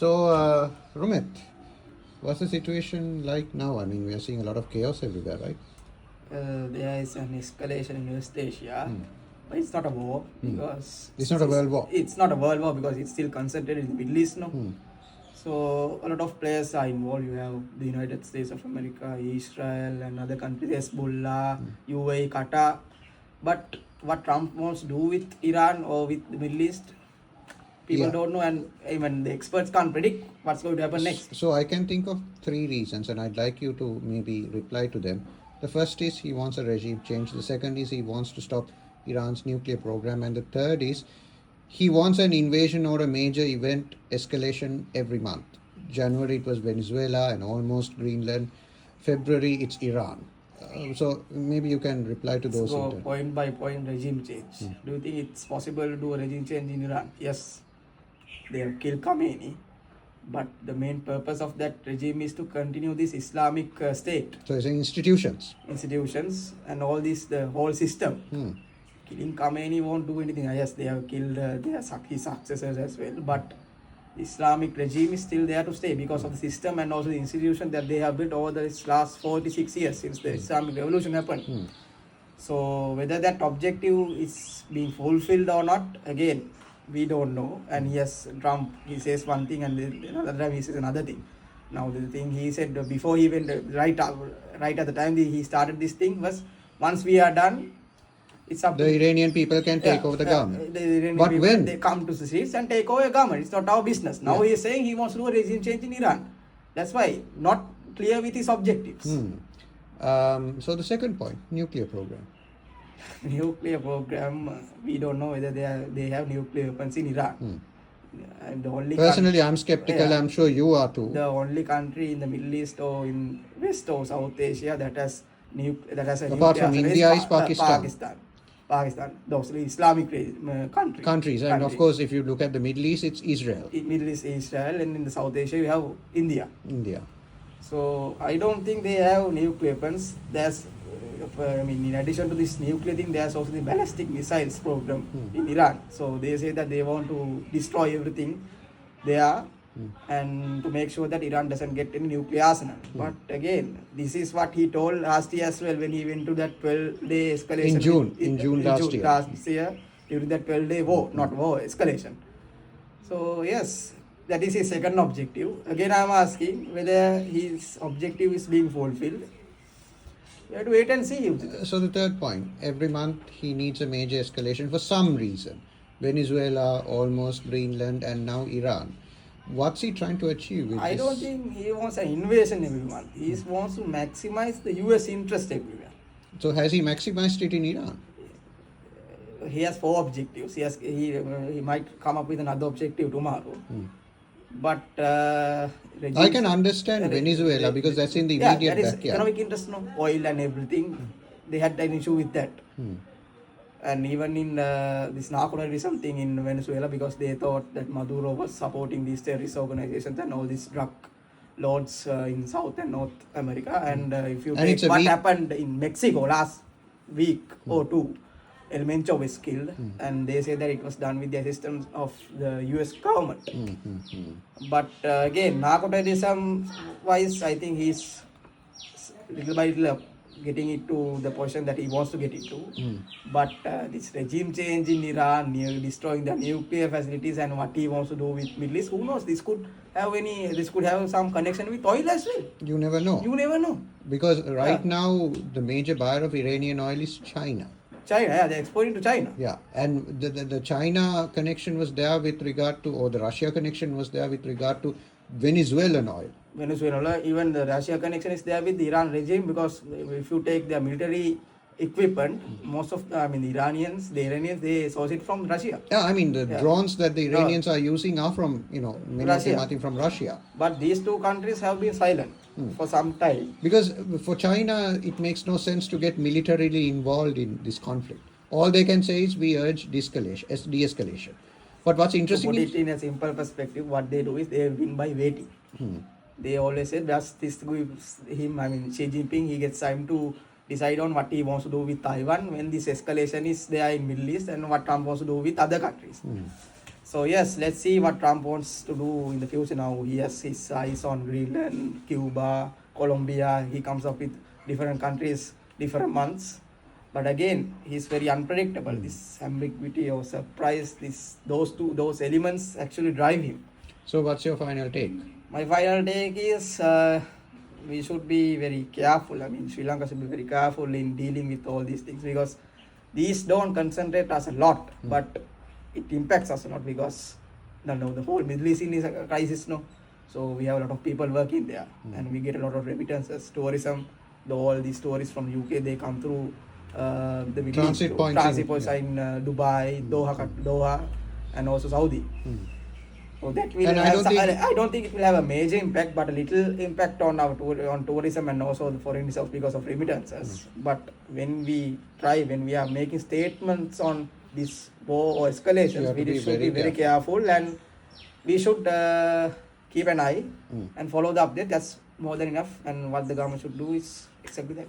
Rumeth, what's the situation like now? I mean, we are seeing a lot of chaos everywhere, right? There is an escalation in West Asia, but it's not a war because It's not a world war. It's not a world war because it's still concentrated in the Middle East now. So a lot of players are involved. You have the United States of America, Israel, and other countries, Hezbollah, UAE, Qatar. But what Trump wants to do with Iran or with the Middle East, people don't know, and even the experts can't predict what's going to happen next. So I can think of three reasons, and I'd like you to maybe reply to them. The first is he wants a regime change. The second is he wants to stop Iran's nuclear program. And the third is he wants an invasion or a major event escalation every month. January it was Venezuela and almost Greenland. February it's Iran. So maybe you can reply to those. So point by point regime change. Do you think it's possible to do a regime change in Iran? Yes, they have killed Khamenei, but the main purpose of that regime is to continue this Islamic state. So it's institutions And all this, the whole system. Killing Khamenei won't do anything. Yes, they have killed his successors as well, but Islamic regime is still there to stay because of the system and also the institution that they have built over the last 46 years since the Islamic revolution happened. So whether that objective is being fulfilled or not, again, we don't know. And yes, Trump, he says one thing and another time he says another thing. Now the thing he said before he went right at the time he started this thing was, once we are done, it's up the Iranian people can take over the government. The Iranian but people, when? They come to the streets and take over the government. It's not our business. Now he is saying he wants to do a regime change in Iran. That's why, not clear with his objectives. So the second point, nuclear program. Nuclear program, we don't know whether they have nuclear weapons in Iran. And the only Personally, I'm skeptical. I'm sure you are too. The only country in the Middle East or in West or South Asia that has a apart from India is Pakistan, those Islamic countries. And of course, if you look at the Middle East, it's Israel. Middle East, Israel, and in the South Asia, you have India. So I don't think they have nuclear weapons. There's, in addition to this nuclear thing, there's also the ballistic missiles program in Iran. So they say that they want to destroy everything there and to make sure that Iran doesn't get any nuclear arsenal. But again, this is what he told last year as well when he went to that 12-day escalation. In June last year, during that 12-day war, not war, escalation. So yes, that is his second objective. Again, I am asking whether his objective is being fulfilled. We have to wait and see. So the third point, every month he needs a major escalation for some reason. Venezuela, almost Greenland, and now Iran. What's he trying to achieve with I don't think he wants an invasion every month. He wants to maximize the US interest everywhere. So has he maximized it in Iran? He has 4 objectives. He might come up with another objective tomorrow. But I can understand Venezuela because that's in the immediate backyard. Economic interest, oil and everything. They had an issue with that. And even in this narco-terrorism thing in Venezuela, because they thought that Maduro was supporting these terrorist organizations and all these drug lords in South and North America. And if you take what happened in Mexico last week or two, El Mencho was killed, and they say that it was done with the assistance of the US government. But again, narco-terrorism wise, I think he's little by little getting it to the position that he wants to get it to. But this regime change in Iran, destroying the nuclear facilities, and what he wants to do with Middle East, who knows? This could have some connection with oil as well. You never know. Because right now, the major buyer of Iranian oil is China. They're exporting to China. Yeah, and the China connection was there with regard to, or the Russia connection was there with regard to Venezuelan oil. Venezuela, even the Russia connection is there with the Iran regime, because if you take their military equipment, most of the Iranians, they source it from Russia. Yeah, the drones that the Iranians are using are from, many of them are from Russia. But these two countries have been silent for some time. Because for China, it makes no sense to get militarily involved in this conflict. All they can say is we urge de-escalation. But what's interesting to put it in a simple perspective, what they do is they win by waiting. They always say, Xi Jinping, he gets time to decide on what he wants to do with Taiwan when this escalation is there in Middle East, and what Trump wants to do with other countries. So yes, let's see what Trump wants to do in the future. Now he has his eyes on Greenland, Cuba, Colombia. He comes up with different countries, different months. But again, he's very unpredictable. This ambiguity or surprise, those elements actually drive him. So, what's your final take? My final take is we should be very careful. I mean, Sri Lanka should be very careful in dealing with all these things, because these don't concentrate us a lot, but it impacts us a lot, because the whole Middle East is a crisis now. So we have a lot of people working there, and we get a lot of remittances, tourism. All these tourists from UK, they come through the Middle Transit East, points transit in- points in Dubai, Doha, and also Saudi. So that will And I have don't some, think- I don't think it will have a major impact, but a little impact on our on tourism and also the foreign reserves because of remittances. But when we are making statements on this war or You escalations, have to we be should be very very careful, and we should keep an eye and follow the update. That's more than enough, and what the government should do is exactly that.